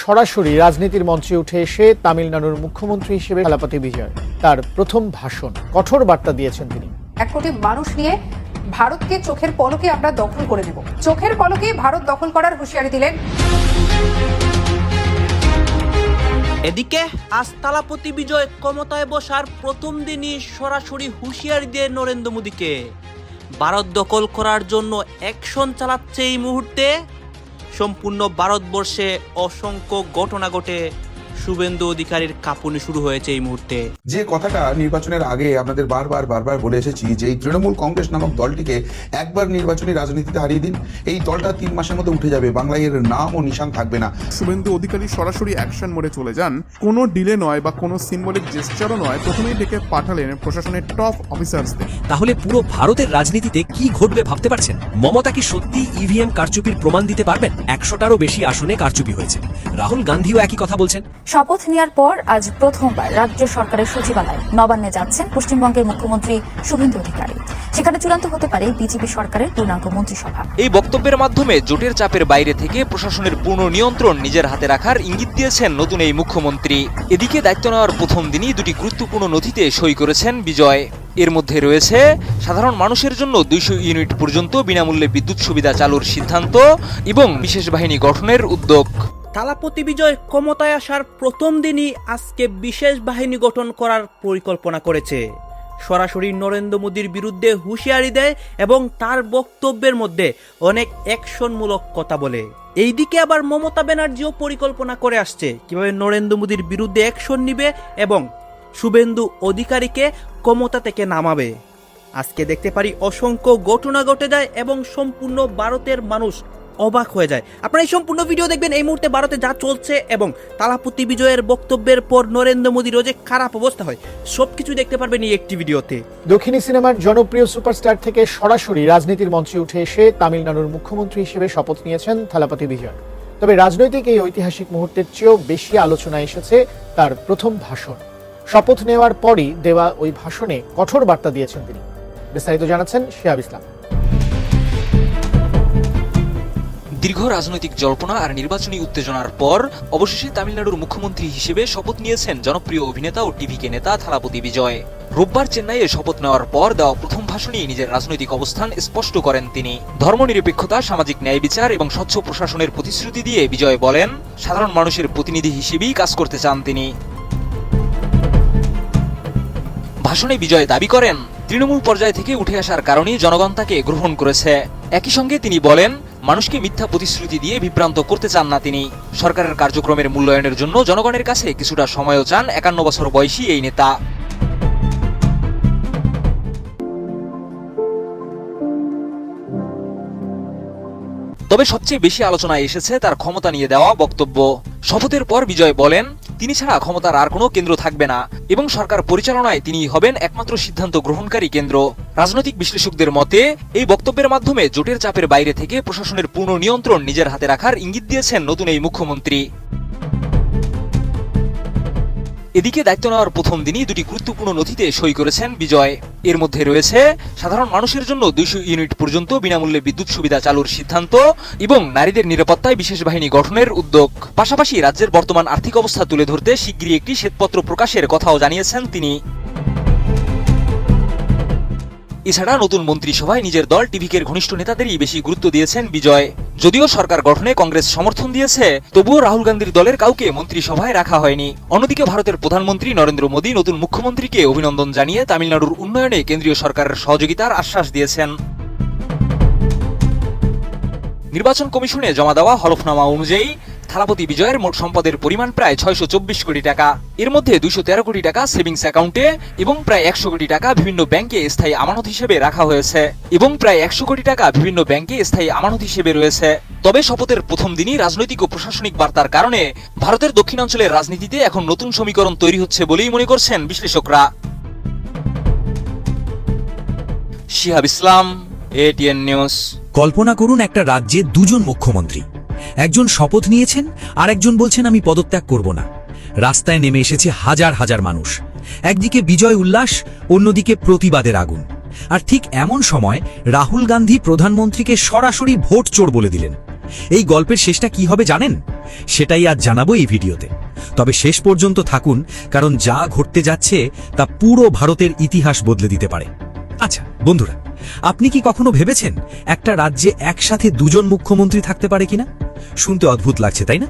সরাসরি রাজনীতির মঞ্চে উঠে এসে তামিলনাড়ুর মুখ্যমন্ত্রী হিসেবে থালাপতি বিজয় তার প্রথম ভাষণ কঠোর বার্তা দিয়েছেন তিনি। 1 কোটি মানুষ নিয়ে ভারতকে চোখের পলকে আমরা দখল করে নেব, চোখের পলকে ভারত দখল করার হুঁশিয়ারি দিলেন। এদিকে আজ থালাপতি বিজয় ক্ষমতায় বসার প্রথম দিনই সরাসরি হুঁশিয়ারি দিয়ে নরেন্দ্র মোদীকে ভারত দখল করার জন্য অ্যাকশন চালাচ্ছে। এই মুহূর্তে সম্পূর্ণ ভারতবর্ষে অসংখ্য ঘটনা ঘটে, শুভেন্দু অধিকারীর কাঁপুনি শুরু হয়েছে এই মুহূর্তে। যে কথাটা নির্বাচনের আগে আপনাদের বারবার বলে এসেছি যে এই তৃণমূল কংগ্রেস নামক দলটিকে একবার নির্বাচনী রাজনীতিতে হারিয়ে দিন, এই দলটা 3 মাসের মধ্যে উঠে যাবে, বাংলায় এর নাম ও নিশান থাকবে না। শুভেন্দু অধিকারী সরাসরি অ্যাকশন মোডে চলে যান, কোনো ডিলে নয় বা কোনো সিম্বলিক জেস্চারও নয়, প্রথমেই ডেকে পাঠালেন প্রশাসনের টপ অফিসার্সদের। তাহলে পুরো ভারতের রাজনীতিতে কি ঘটবে ভাবতে পারছেন? মমতা কি সত্যি ইভিএম কারচুপির প্রমাণ দিতে পারবেন? 100টারও বেশি আসনে কারচুপি হয়েছে। রাহুল গান্ধীও একই কথা বলছেন। শপথ নেওয়ার পর আজ প্রথমবার রাজ্য সরকারের সচিবালয় নবান্নে যাচ্ছেন পশ্চিমবঙ্গের মুখ্যমন্ত্রী শুভেন্দু অধিকারী। সেখানে চূড়ান্ত হতে পারে বিজেপি সরকারের পূর্ণাঙ্গ মন্ত্রিসভা। এই বক্তব্যের মাধ্যমে জোটের চাপের বাইরে থেকে প্রশাসনের পূর্ণ নিয়ন্ত্রণ নিজের হাতে রাখার ইঙ্গিত দিয়েছেন নতুন এই মুখ্যমন্ত্রী। এদিকে দায়িত্ব নেওয়ার প্রথম দিনই 2টি গুরুত্বপূর্ণ নথিতে সই করেছেন বিজয়। এর মধ্যে রয়েছে সাধারণ মানুষের জন্য 200 ইউনিট পর্যন্ত বিনামূল্যে বিদ্যুৎ সুবিধা চালুর সিদ্ধান্ত এবং বিশেষ বাহিনী গঠনের উদ্যোগ। থালাপতি বিজয় ক্ষমতায় আসার প্রথম দিনই আজকে বিশেষ বাহিনী গঠন করার পরিকল্পনা করেছে। সরাসরি নরেন্দ্র মোদীর বিরুদ্ধে হুঁশিয়ারি দেয় এবং তার বক্তব্যের মধ্যে অনেক অ্যাকশনমূলক কথা বলে। এইদিকে আবার মমতা ব্যানার্জিও পরিকল্পনা করে আসছে কিভাবে নরেন্দ্র মোদীর বিরুদ্ধে অ্যাকশন নিবে এবং শুভেন্দু অধিকারীকে ক্ষমতা থেকে নামাবে। আজকে দেখতে পারি অসংখ্য ঘটনা ঘটে যায় এবং সম্পূর্ণ ভারতের মানুষ অবাক হয়ে যায়। আপনারা এই সম্পূর্ণ ভিডিও দেখবেন। এই মুহূর্তে ভারতে যা চলছে এবং থালাপতি বিজয়ের বক্তব্যের পর নরেন্দ্র মোদীর যে খারাপ অবস্থা হয় সবকিছু দেখতে পারবেন এই একটি ভিডিওতে। দক্ষিণী সিনেমার জনপ্রিয় সুপারস্টার থেকে সরাসরি রাজনীতির মঞ্চে উঠে এসে তামিলনাড়ুর মুখ্যমন্ত্রী হিসেবে শপথ নিয়েছেন থালাপতি বিজয়। তবে রাজনৈতিক এই ঐতিহাসিক মুহূর্তের চেয়েও বেশি আলোচনা এসেছে তার প্রথম ভাষণ। শপথ নেওয়ার পরই দেওয়া ওই ভাষণে কঠোর বার্তা দিয়েছেন তিনি। বিস্তারিত জানাচ্ছেন শিহাব ইসলাম। দীর্ঘ রাজনৈতিক জল্পনা আর নির্বাচনী উত্তেজনার পর অবশেষে তামিলনাড়ুর মুখ্যমন্ত্রী হিসেবে শপথ নিয়েছেন জনপ্রিয় অভিনেতা ও টিভিকে নেতা থালাপতি বিজয়। রোববার চেন্নাইয়ে শপথ নেওয়ার পর দেওয়া প্রথম ভাষণেই নিজের রাজনৈতিক অবস্থান স্পষ্ট করেন তিনি। ধর্মনিরপেক্ষতা, সামাজিক ন্যায় বিচার এবং স্বচ্ছ প্রশাসনের প্রতিশ্রুতি দিয়ে বিজয় বলেন, সাধারণ মানুষের প্রতিনিধি হিসেবেই কাজ করতে চান তিনি। ভাষণে বিজয় দাবি করেন, তৃণমূল পর্যায় থেকে উঠে আসার কারণেই জনগণ তাকে গ্রহণ করেছে। একই সঙ্গে তিনি বলেন, মানুষকে মিথ্যা প্রতিশ্রুতি দিয়ে বিভ্রান্ত করতে চান না তিনি। সরকারের কার্যক্রমের মূল্যায়নের জন্য জনগণের কাছে কিছুটা সময়ও চান 51 বছর বয়সী এই নেতা। তবে সবচেয়ে বেশি আলোচনায় এসেছে তার ক্ষমতা নিয়ে দেওয়া বক্তব্য। শপথের পর বিজয় বলেন, তিনি ছাড়া ক্ষমতার আর কোনো কেন্দ্র থাকবে না এবং সরকার পরিচালনায় তিনি হবেন একমাত্র সিদ্ধান্ত গ্রহণকারী কেন্দ্র। রাজনৈতিক বিশ্লেষকদের মতে এই বক্তব্যের মাধ্যমে জোটের চাপের বাইরে থেকে প্রশাসনের পূর্ণ নিয়ন্ত্রণ নিজের হাতে রাখার ইঙ্গিত দিয়েছেন নতুন এই মুখ্যমন্ত্রী। এদিকে দায়িত্ব নেওয়ার প্রথম দিনই 2টি গুরুত্বপূর্ণ নথিতে সই করেছেন বিজয়। এর মধ্যে রয়েছে সাধারণ মানুষের জন্য 200 ইউনিট পর্যন্ত বিনামূল্যে বিদ্যুৎ সুবিধা চালুর সিদ্ধান্ত এবং নারীদের নিরাপত্তায় বিশেষ বাহিনী গঠনের উদ্যোগ। পাশাপাশি রাজ্যের বর্তমান আর্থিক অবস্থা তুলে ধরতে শিগগিরই একটি শ্বেতপত্র প্রকাশের কথাও জানিয়েছেন তিনি। এছাড়া নতুন মন্ত্রিসভায় নিজের দল টিভিকের ঘনিষ্ঠ নেতাদেরই বেশি গুরুত্ব দিয়েছেন বিজয়। যদিও সরকার গঠনে কংগ্রেস সমর্থন দিয়েছে, তবুও রাহুল গান্ধীর দলের কাউকে মন্ত্রিসভায় রাখা হয়নি। অন্যদিকে ভারতের প্রধানমন্ত্রী নরেন্দ্র মোদী নতুন মুখ্যমন্ত্রীকে অভিনন্দন জানিয়ে তামিলনাড়ুর উন্নয়নে কেন্দ্রীয় সরকারের সহযোগিতার আশ্বাস দিয়েছেন। নির্বাচন কমিশনে জমা দেওয়া হলফনামা অনুযায়ী থালাপতি বিজয়ের মোট সম্পদের পরিমাণ প্রায় 624 কোটি টাকা। এর মধ্যে 213 কোটি টাকা সেভিংস অ্যাকাউন্টে এবং প্রায় 100 কোটি টাকা বিভিন্ন ব্যাংকে স্থায়ী আমানত হিসেবে রাখা হয়েছে রয়েছে। তবে শপথের প্রথম দিনই রাজনৈতিক ও প্রশাসনিক বার্তার কারণে ভারতের দক্ষিণাঞ্চলের রাজনীতিতে এখন নতুন সমীকরণ তৈরি হচ্ছে বলেই মনে করছেন বিশ্লেষকরা। শিহাব ইসলাম, ATN নিউজ। কল্পনা করুন একটা রাজ্যে 2জন মুখ্যমন্ত্রী, একজন শপথ নিয়েছেন আর একজন বলছেন আমি পদত্যাগ করব না। রাস্তায় নেমে এসেছে হাজার হাজার মানুষ, একদিকে বিজয় উল্লাস, অন্যদিকে প্রতিবাদের আগুন। আর ঠিক এমন সময় রাহুল গান্ধী প্রধানমন্ত্রীকে সরাসরি ভোট চোর বলে দিলেন। এই গল্পের শেষটা কি হবে জানেন? সেটাই আজ জানাবো এই ভিডিওতে। তবে শেষ পর্যন্ত থাকুন, কারণ যা ঘটতে যাচ্ছে তা পুরো ভারতের ইতিহাস বদলে দিতে পারে। আচ্ছা বন্ধুরা, আপনি কি কখনো ভেবেছেন একটা রাজ্যে একসাথে দুজন মুখ্যমন্ত্রী থাকতে পারে কিনা? শুনতে অদ্ভুত লাগছে, তাই না?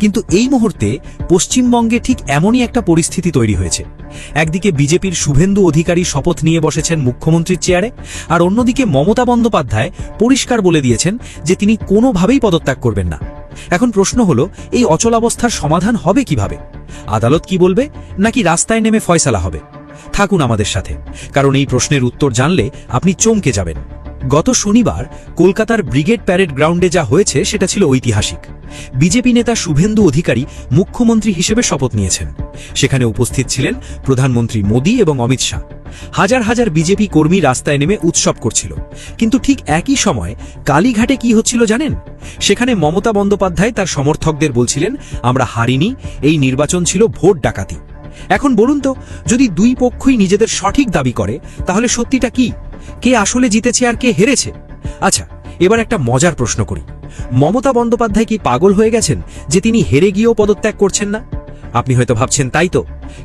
কিন্তু এই মুহূর্তে পশ্চিমবঙ্গে ঠিক এমনই একটা পরিস্থিতি তৈরি হয়েছে। একদিকে বিজেপির শুভেন্দু অধিকারী শপথ নিয়ে বসেছেন মুখ্যমন্ত্রীর চেয়ারে, আর অন্যদিকে মমতা বন্দ্যোপাধ্যায় পরিষ্কার বলে দিয়েছেন যে তিনি কোনোভাবেই পদত্যাগ করবেন না। এখন প্রশ্ন হলো, এই অচলাবস্থার সমাধান হবে কিভাবে? আদালত কি বলবে, নাকি রাস্তায় নেমে ফয়সালা হবে? থাকুন আমাদের সাথে, কারণ এই প্রশ্নের উত্তর জানলে আপনি চমকে যাবেন। গত শনিবার কলকাতার ব্রিগেড প্যারেড গ্রাউন্ডে যা হয়েছে সেটা ছিল ঐতিহাসিক। বিজেপি নেতা শুভেন্দু অধিকারী মুখ্যমন্ত্রী হিসেবে শপথ নিয়েছেন। সেখানে উপস্থিত ছিলেন প্রধানমন্ত্রী মোদী এবং অমিত শাহ। হাজার হাজার বিজেপি কর্মী রাস্তায় নেমে উৎসব করছিল। কিন্তু ঠিক একই সময় কালীঘাটে কি হচ্ছিল জানেন? সেখানে মমতা বন্দ্যোপাধ্যায় তার সমর্থকদের বলছিলেন, আমরা হারিনি, এই নির্বাচন ছিল ভোট ডাকাতি। এখন বলুন তো, যদি দুই পক্ষই নিজেদের সঠিক দাবি করে, তাহলে সত্যিটা কি? কে আসলে জিতেছে আর কে হেরেছে? আচ্ছা, এবার একটা মজার প্রশ্ন করি। মমতা বন্দ্যোপাধ্যায় কি পাগল হয়ে গেছেন যে তিনি হেরে গিয়েও পদত্যাগ করছেন না? আপনি হয়তো ভাবছেন তাই তো,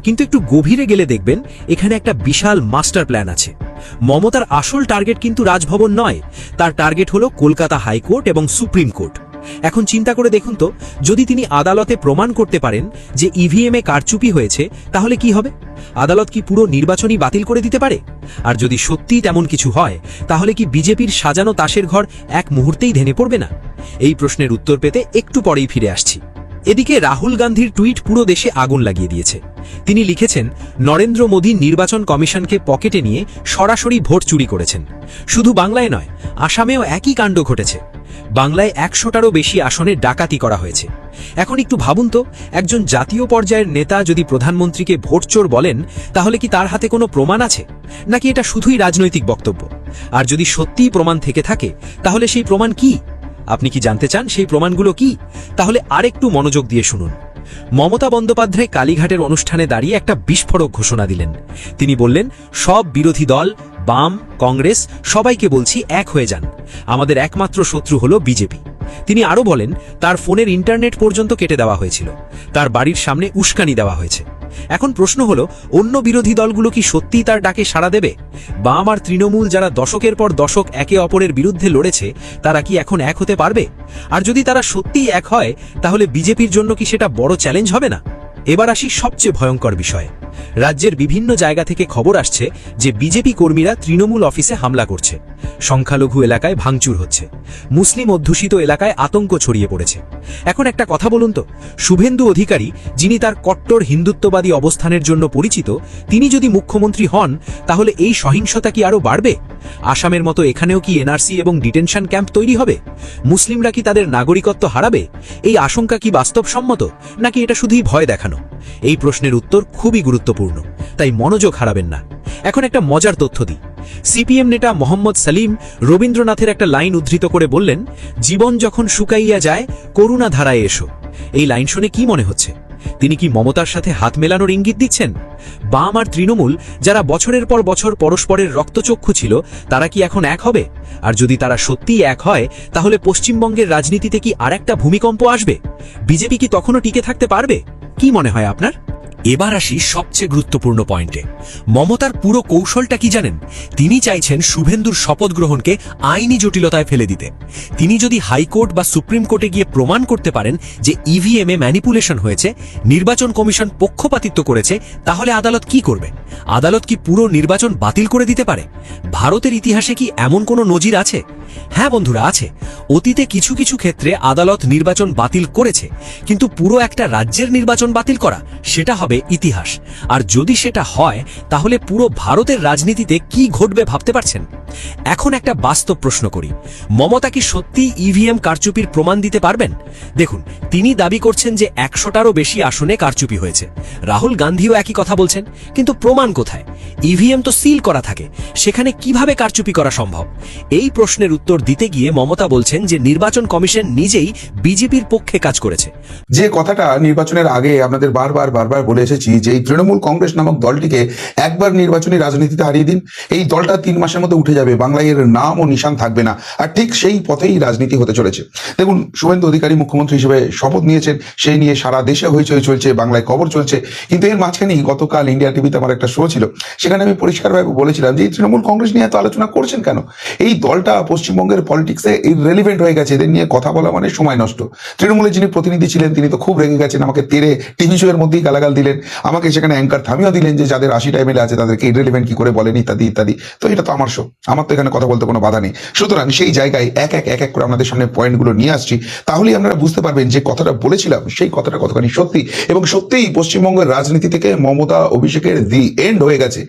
কিন্তু একটু গভীরে গেলে দেখবেন এখানে একটা বিশাল মাস্টার প্ল্যান আছে। মমতার আসল টার্গেট কিন্তু রাজভবন নয়, তার টার্গেট হলো কলকাতা হাইকোর্ট এবং সুপ্রিম কোর্ট। এখন চিন্তা করে দেখুন তো, যদি তিনি আদালতে প্রমাণ করতে পারেন যে ইভিএমে কারচুপি হয়েছে, তাহলে কি হবে? আদালত কি পুরো নির্বাচনই বাতিল করে দিতে পারে? আর যদি সত্যিই তেমন কিছু হয়, তাহলে কি বিজেপির সাজানো তাসের ঘর এক মুহূর্তেই ভেঙে পড়বে না? এই প্রশ্নের উত্তর পেতে একটু পরেই ফিরে আসছি। এদিকে রাহুল গান্ধীর টুইট পুরো দেশে আগুন লাগিয়ে দিয়েছে। তিনি লিখেছেন, নরেন্দ্র মোদী নির্বাচন কমিশনকে পকেটে নিয়ে সরাসরি ভোট চুরি করেছেন। শুধু বাংলায় নয়, আসামেও একই কাণ্ড ঘটেছে। বাংলায় 100টারও বেশি আসনে ডাকাতি করা হয়েছে। এখন একটু ভাবুন তো, একজন জাতীয় পর্যায়ের নেতা যদি প্রধানমন্ত্রীকে ভোটচোর বলেন, তাহলে কি তার হাতে কোনো প্রমাণ আছে, নাকি এটা শুধুই রাজনৈতিক বক্তব্য? আর যদি সত্যিই প্রমাণ থেকে থাকে, তাহলে সেই প্রমাণ কি? আপনি কি জানতে চান সেই প্রমাণগুলো কি? তাহলে আরেকটু মনোযোগ দিয়ে শুনুন। মমতা বন্দ্যোপাধ্যায় কালীঘাটের অনুষ্ঠানে দাঁড়িয়ে একটা বিস্ফোরক ঘোষণা দিলেন। তিনি বললেন, সব বিরোধী দল, বাম, কংগ্রেস, সবাইকে বলছি এক হয়ে যান, আমাদের একমাত্র শত্রু হলো বিজেপি। তিনি আরও বলেন, তার ফোনের ইন্টারনেট পর্যন্ত কেটে দেওয়া হয়েছিল, তার বাড়ির সামনে উস্কানি দেওয়া হয়েছে। এখন প্রশ্ন হলো, অন্য বিরোধী দলগুলো কি সত্যিই তার ডাকে সাড়া দেবে? বাম আর তৃণমূল যারা দশকের পর দশক একে অপরের বিরুদ্ধে লড়েছে, তারা কি এখন এক হতে পারবে? আর যদি তারা সত্যিই এক হয়, তাহলে বিজেপির জন্য কি সেটা বড় চ্যালেঞ্জ হবে না? এবার আসি সবচেয়ে ভয়ঙ্কর বিষয়ে। রাজ্যের বিভিন্ন জায়গা থেকে খবর আসছে যে বিজেপি কর্মীরা তৃণমূল অফিসে হামলা করছে, সংখ্যালঘু এলাকায় ভাঙচুর হচ্ছে, মুসলিম অধ্যুষিত এলাকায় আতঙ্ক ছড়িয়ে পড়েছে। এখন একটা কথা বলুন তো, শুভেন্দু অধিকারী, যিনি তার কট্টর হিন্দুত্ববাদী অবস্থানের জন্য পরিচিত, তিনি যদি মুখ্যমন্ত্রী হন, তাহলে এই সহিংসতা কি আরও বাড়বে? আসামের মতো এখানেও কি এনআরসি এবং ডিটেনশন ক্যাম্প তৈরি হবে? মুসলিমরা কি তাদের নাগরিকত্ব হারাবে? এই আশঙ্কা কি বাস্তবসম্মত, নাকি এটা শুধুই ভয় দেখানো? এই প্রশ্নের উত্তর খুবই গুরুত্বপূর্ণ, তাই মনোযোগ হারাবেন না। এখন একটা মজার তথ্য দিই। সিপিএম নেতা মোহাম্মদ সালিম রবীন্দ্রনাথের একটা লাইন উদ্ধৃত করে বললেন, জীবন যখন শুকাইয়া যায়, করুণা ধারায় এসো। এই লাইন শুনে কি মনে হচ্ছে? তিনি কি মমতার সাথে হাত মেলানোর ইঙ্গিত দিচ্ছেন? বাম আর তৃণমূল, যারা বছরের পর বছর পরস্পরের রক্তচক্ষু ছিল, তারা কি এখন এক হবে? আর যদি তারা সত্যিই এক হয়, তাহলে পশ্চিমবঙ্গের রাজনীতিতে কি আরেকটা ভূমিকম্প আসবে? বিজেপি কি তখনও টিকে থাকতে পারবে? কি মনে হয় আপনার? এবার আসি সবচেয়ে গুরুত্বপূর্ণ পয়েন্টে। মমতার পুরো কৌশলটা কি জানেন? তিনি চাইছেন শুভেন্দুর শপথ গ্রহণকে আইনি জটিলতায় ফেলে দিতে। তিনি যদি হাইকোর্ট বা সুপ্রিম কোর্টে গিয়ে প্রমাণ করতে পারেন যে ইভিএমে ম্যানিপুলেশন হয়েছে, নির্বাচন কমিশন পক্ষপাতিত্ব করেছে, তাহলে আদালত কি করবে? আদালত কি পুরো নির্বাচন বাতিল করে দিতে পারে? ভারতের ইতিহাসে কি এমন কোনো নজির আছে? হ্যাঁ বন্ধুরা, আছে। অতীতে কিছু কিছু ক্ষেত্রে আদালত নির্বাচন বাতিল করেছে, কিন্তু পুরো একটা রাজ্যের নির্বাচন বাতিল করা, সেটা হবে ইতিহাস। আর যদি সেটা হয়, তাহলে পুরো ভারতের রাজনীতিতে কি ঘটবে ভাবতে পারছেন? এখন একটা বাস্তব প্রশ্ন করি, মমতা কি সত্যি ইভিএম কারচুপির প্রমাণ দিতে পারবেন? দেখুন, তিনি দাবি করছেন যে 100টারও বেশি আসনে কারচুপি হয়েছে। রাহুল গান্ধীও একই কথা বলছেন, কিন্তু প্রমাণ কোথায়? ইভিএম তো সিল করা থাকে, সেখানে কিভাবে কারচুপি করা সম্ভব? এই প্রশ্নের উত্তর দিতে গিয়ে মমতা বলছেন যে নির্বাচন কমিশন নিজেই বিজেপির পক্ষে কাজ করেছে। যে কথাটা নির্বাচনের আগে আপনাদের বারবার বলে এসেছি যে এই তৃণমূল কংগ্রেস নামক দলটিকে একবার নির্বাচনী রাজনীতিতে হারিয়ে দিন, এই দলটা 3 মাসের মধ্যে উঠে যাবে, বাংলায় এর নাম ও নিশান থাকবে না। আর ঠিক সেই পথেই রাজনীতি হতে চলেছে। দেখুন, শুভেন্দু অধিকারী মুখ্যমন্ত্রী হিসেবে শপথ নিয়েছেন, সেই নিয়ে সারা দেশে হইচই চলছে, বাংলায় খবর চলছে। কিন্তু এর মাঝখানেই গতকাল ইন্ডিয়া টিভিতে আমার একটা শো ছিল, সেখানে আমি পরিষ্কারভাবে বলেছিলাম যে এই তৃণমূল কংগ্রেস নিয়ে এত আলোচনা করছেন কেন? এই দলটা পশ্চিমবঙ্গের পলিটিক্সে ইররেলিভেন্ট হয়ে গেছে, এদের নিয়ে কথা বলা মানে সময় নষ্ট। তৃণমূলের যিনি প্রতিনিধি ছিলেন তিনি তো খুব রেগে গেছেন, আমাকে তেরে টিভি শো এর মধ্যেই গালাগাল দিলেন, আমাকে সেখানে অ্যাঙ্কার থামিয়েও দিলেন যে যাদের 80টা এমএলএ আছে তাদেরকে ইররেলিভেন্ট কি করে বলেন, ইত্যাদি ইত্যাদি। তো এটা তো আমার শো, আমার তো এখানে কথা বলতে কোনো বাধা নেই। সুতরাং সেই জায়গায় এক এক করে আপনাদের সামনে পয়েন্টগুলো নিয়ে আসছি, তাহলেই আপনারা বুঝতে পারবেন যে কথাটা বলেছিলাম সেই কথাটা কতখানি সত্যি। এবং সত্যিই পশ্চিমবঙ্গের রাজনীতি থেকে মমতা অভিষেকের দি এন্ড হয়ে গেছে।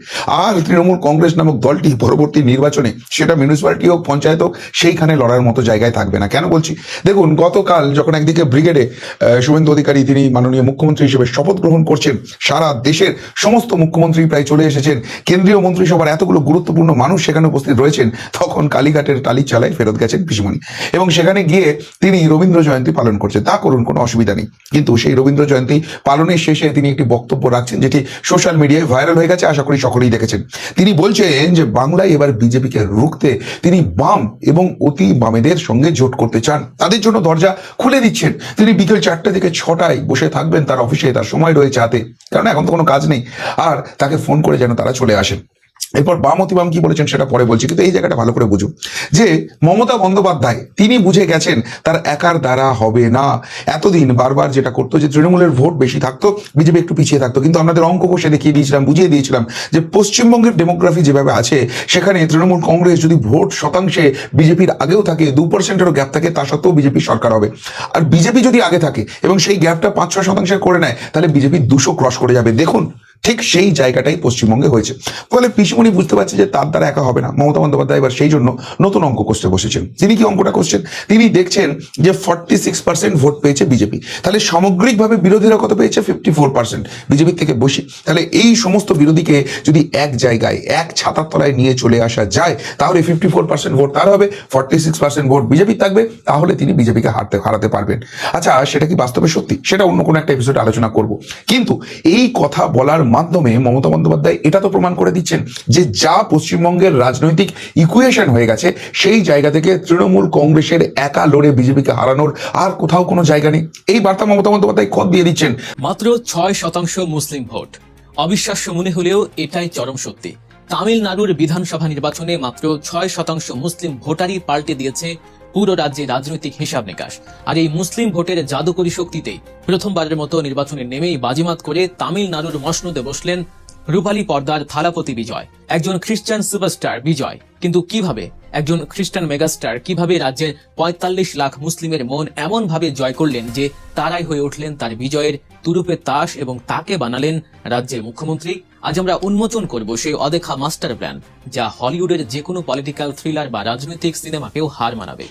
আর তৃণমূল কংগ্রেস নামক দলটি পরবর্তী নির্বাচনে, সেটা মিউনিসিপ্যালিটি হোক, পঞ্চায়েত হোক, সেইখানে লড়ার মতো জায়গায় থাকবে না। কেন বলছি? দেখুন, গতকাল যখন একদিকে ব্রিগেডে শুভেন্দু অধিকারী তিনি মাননীয় মুখ্যমন্ত্রী হিসেবে শপথ গ্রহণ করছেন, সারা দেশের সমস্ত মুখ্যমন্ত্রী প্রায় চলে এসেছেন, কেন্দ্রীয় মন্ত্রিসভার এতগুলো গুরুত্বপূর্ণ মানুষ সেখানে উপস্থিত রয়েছেন, তখন কালীঘাটের টালির চালায় ফেরত গেছেন পিসিমণি, এবং সেখানে গিয়ে তিনি রবীন্দ্র জয়ন্তী পালন করছেন। তা করুন, কোনো অসুবিধা নেই। কিন্তু সেই রবীন্দ্র জয়ন্তী পালনের শেষে তিনি একটি বক্তব্য রাখছেন, যেটি সোশ্যাল মিডিয়ায় ভাইরাল হয়ে গেছে, আশা করি সকলেই দেখেছেন। তিনি বলছেন যে বাংলায় এবার বিজেপিকে রুখতে তিনি বাম এবং অতি বামেদের সঙ্গে জোট করতে চান, তাদের জন্য দরজা খুলে দিচ্ছেন। তিনি বিকেল 4টে থেকে 6টায় বসে থাকবেন তার অফিসে, তার সময় রয়েছে হাতে, কারণ এখন তো কোনো কাজ নেই, আর তাকে ফোন করে যেন তারা চলে আসেন। এরপর বাম অতিবাম কি বলেছেন সেটা পরে বলছি, কিন্তু এই জায়গাটা ভালো করে বুঝুন যে মমতা বন্দ্যোপাধ্যায় তিনি বুঝে গেছেন তার একার দ্বারা হবে না। এতদিন বারবার যেটা করতো যে তৃণমূলের ভোট বেশি থাকতো, বিজেপি একটু পিছিয়ে থাকতো, কিন্তু আমাদের অঙ্ক কষে দেখিয়ে দিয়েছিলাম, বুঝিয়ে দিয়েছিলাম যে পশ্চিমবঙ্গের ডেমোগ্রাফি যেভাবে আছে, সেখানে তৃণমূল কংগ্রেস যদি ভোট শতাংশে বিজেপির আগেও থাকে, 2%-এরও গ্যাপ থাকে, তা সত্ত্বেও বিজেপি সরকার হবে। আর বিজেপি যদি আগে থাকে এবং সেই গ্যাপটা 5-6% করে নেয়, তাহলে বিজেপি 200 ক্রস করে যাবে। দেখুন, ঠিক সেই জায়গাটাই পশ্চিমবঙ্গে হয়েছে। ফলে পিসিমণি বুঝতে পারছে যে তার দ্বারা একা হবে না। মমতা বন্দ্যোপাধ্যায় এবার সেই জন্য নতুন অঙ্ক কষতে বসেছেন। তিনি কি অঙ্কটা করছেন? তিনি দেখছেন যে 46% ভোট পেয়েছে বিজেপি, তাহলে সামগ্রিকভাবে বিরোধীরা কত পেয়েছে? 54%, বিজেপির থেকে বেশি। তাহলে এই সমস্ত বিরোধীকে যদি এক জায়গায়, এক ছাতার তলায় নিয়ে চলে আসা যায়, তাহলে 54% ভোট তার হবে, 46% ভোট বিজেপির থাকবে, তাহলে তিনি বিজেপিকে হারাতে পারবেন। আচ্ছা, সেটা কি বাস্তবে সত্যি? সেটা অন্য কোনো একটা এপিসোডে আলোচনা করব। কিন্তু এই কথা বলার মাধ্যমে মমতা বন্দ্যোপাধ্যায় এটা তো প্রমাণ করে দিচ্ছেন যে যা পশ্চিমবঙ্গের রাজনৈতিক ইকুয়েশন হয়ে গেছে, সেই জায়গা থেকে তৃণমূল কংগ্রেসের একা লড়ে বিজেপিকে হারানোর আর কোথাও কোনো জায়গা নেই। এই বার্তা মমতা বন্দ্যোপাধ্যায় খোদ দিয়ে দিচ্ছেন। মাত্র 6% মুসলিম ভোট। অবিশ্বাস্য মনে হলেও এটাই চরম সত্যি। তামিলনাড়ুর বিধানসভা নির্বাচনে মাত্র 6% মুসলিম ভোটারই পাল্টে দিয়েছে পুরো রাজ্যের রাজনৈতিক হিসাব নিকাশ। আর এই মুসলিম ভোটের জাদুকরী শক্তিতেই প্রথমবারের মতো নির্বাচনে নেমেই বাজিমাত করে তামিলনাড়ুর মসনদে বসলেন রূপালী পর্দার থালাপতি বিজয়, একজন খ্রিস্টান সুপারস্টার বিজয়। কিন্তু কিভাবে একজন খ্রিস্টান মেগাস্টার কিভাবে রাজ্যের 45 লাখ মুসলিমের মন এমন ভাবে জয় করলেন যে তারাই হয়ে উঠলেন তার বিজয়ের তুরুপে তাস এবং তাকে বানালেন রাজ্যের মুখ্যমন্ত্রী? আজ আমরা উন্মোচন করব সেই অদেখা মাস্টার প্ল্যান, যা হলিউডের যে কোনো পলিটিক্যাল থ্রিলার বা রাজনৈতিক সিনেমাকেও হার মানাবে।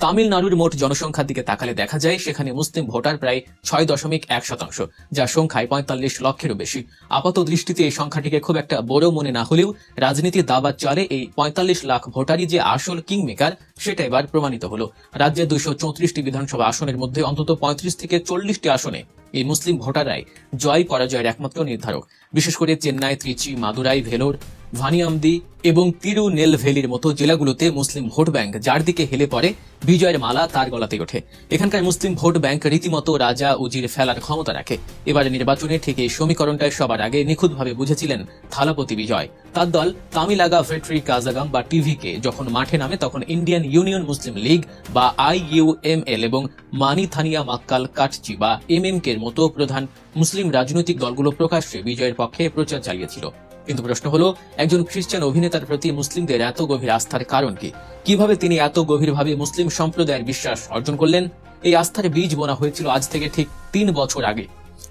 তামিলনাড়ুর মোট জনসংখ্যার দিকে তাকালে দেখা যায় সেখানে মুসলিম ভোটার প্রায় 6.1%, যা সংখ্যায় 45 লক্ষেরও বেশি। আপাত দৃষ্টিতে এই সংখ্যাটিকে খুব একটা বড় মনে না হলেও রাজনীতির দাবার চালে এই 45 লাখ ভোটারই যে আসল কিংমেকার, সেটা এবার প্রমাণিত হলো। রাজ্যের 234টি বিধানসভা আসনের মধ্যে অন্তত 35 থেকে 40টি আসনে এই মুসলিম ভোটাররাই জয় পরাজয়ের একমাত্র নির্ধারক। বিশেষ করে চেন্নাই, ত্রিচি, মাদুরাই, ভেলোর, ভানিয়ামদি এবং তিরুনেলভেলির মতো জেলাগুলোতে মুসলিম ভোট ব্যাংক যার দিকে হেলে পড়ে, বিজয়ের মালা তার গলাতে ওঠে। এখানকার মুসলিম ভোট ব্যাংক রীতিমতো রাজা উজির ফেলার ক্ষমতা রাখে। এবার নির্বাচনে ঠিক এই সমীকরণটাই সবার আগে নিখুঁতভাবে বুঝেছিলেন থালাপতি বিজয়। তার দল তামিলাগা ভেট্রি কাজাগাম বা টিভিকে যখন মাঠে নামে, তখন ইন্ডিয়ান ইউনিয়ন মুসলিম লীগ বা IUML এবং মানি থানিয়া মাক্কাল কাটচি বা MMK এর মতো প্রধান মুসলিম রাজনৈতিক দলগুলো প্রকাশ্যে বিজয়ের পক্ষে প্রচার চালিয়েছিল। কিন্তু প্রশ্ন হলো, একজন খ্রিস্টান অভিনেতার প্রতি মুসলিমদের এত গভীর আস্থার কারণ কি? কিভাবে তিনি এত গভীরভাবে মুসলিম সম্প্রদায়ের বিশ্বাস অর্জন করলেন? এই আস্থার বীজ বোনা হয়েছিল আজ থেকে ঠিক 3 বছর আগে।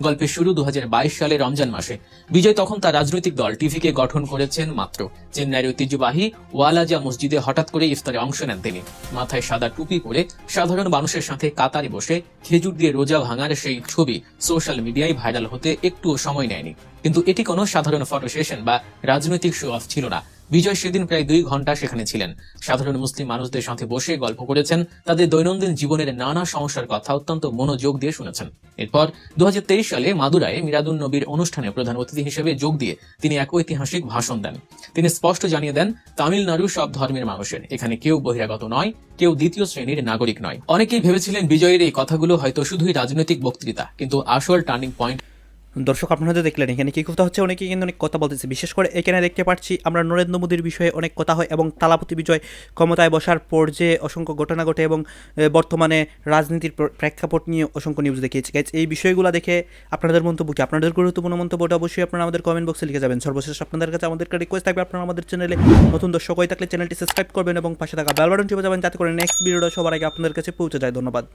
গল্পের শুরু 2022 সালে রমজান মাসে। বিজয় তখন তার রাজনৈতিক দল টিভিকে গঠন করেছেন মাত্র। চেন্নাইয়ের ঐতিহ্যবাহী ওয়ালাজা মসজিদে হঠাৎ করে ইফতারে অংশ নেন তিনি। মাথায় সাদা টুপি পরে সাধারণ মানুষের সাথে কাতারে বসে খেজুর দিয়ে রোজা ভাঙার সেই ছবি সোশ্যাল মিডিয়ায় ভাইরাল হতে একটুও সময় নেয়নি। কিন্তু এটি কোনো সাধারণ ফটো সেশন বা রাজনৈতিক শো অফ ছিল না। বিজয় সেদিন প্রায় 2 ঘন্টা সেখানে ছিলেন, সাধারণ মুসলিম মানুষদের সাথে বসে গল্প করেছেন, তাদের দৈনন্দিন জীবনের নানা সমস্যার কথা অত্যন্ত মনোযোগ দিয়ে শুনেছেন। এরপর 2023 সালে মাদুরায় মিলাদুন নবীর অনুষ্ঠানে প্রধান অতিথি হিসেবে যোগ দিয়ে তিনি এক ঐতিহাসিক ভাষণ দেন। তিনি স্পষ্ট জানিয়ে দেন, তামিলনাড়ু সব ধর্মের মানুষের, এখানে কেউ বহিরাগত নয়, কেউ দ্বিতীয় শ্রেণীর নাগরিক নয়। অনেকেই ভেবেছিলেন বিজয়ের এই কথাগুলো হয়তো শুধুই রাজনৈতিক বক্তৃতা, কিন্তু আসল টার্নিং পয়েন্ট। দর্শক আপনারা দেখলেন এখানে কি কথা হচ্ছে, অনেকেই কিন্তু অনেক কথা বলতেছে। বিশেষ করে এখানে দেখতে পাচ্ছি আমরা নরেন্দ্র মোদীর বিষয়ে অনেক কথা হয় এবং থালাপতি বিজয় ক্ষমতায় বসার পর যে অসংখ্য ঘটনা ঘটে এবং বর্তমানে রাজনীতির প্রেক্ষাপট নিয়ে অসংখ্য নিউজ দেখিয়েছি। গাইজ এই বিষয়গুলো দেখে আপনাদের মন্তব্য কি? আপনাদের গুরুত্বপূর্ণ মন্তব্যটা অবশ্যই আপনারা আমাদের কমেন্ট বক্সে লিখে যাবেন। সর্বশেষ আপনাদের কাছে আমাদের রিকোয়েস্ট থাকবে, আপনারা আমাদের চ্যানেলে নতুন দর্শক হয়ে থাকলে চ্যানেলটি সাবস্ক্রাইব করবেন এবং পাশে থাকা বেল বাটন টিপে যাবেন যাতে করে নেক্সট ভিডিওটা সবার আগে আপনাদের কাছে পৌঁছে যায়। ধন্যবাদ।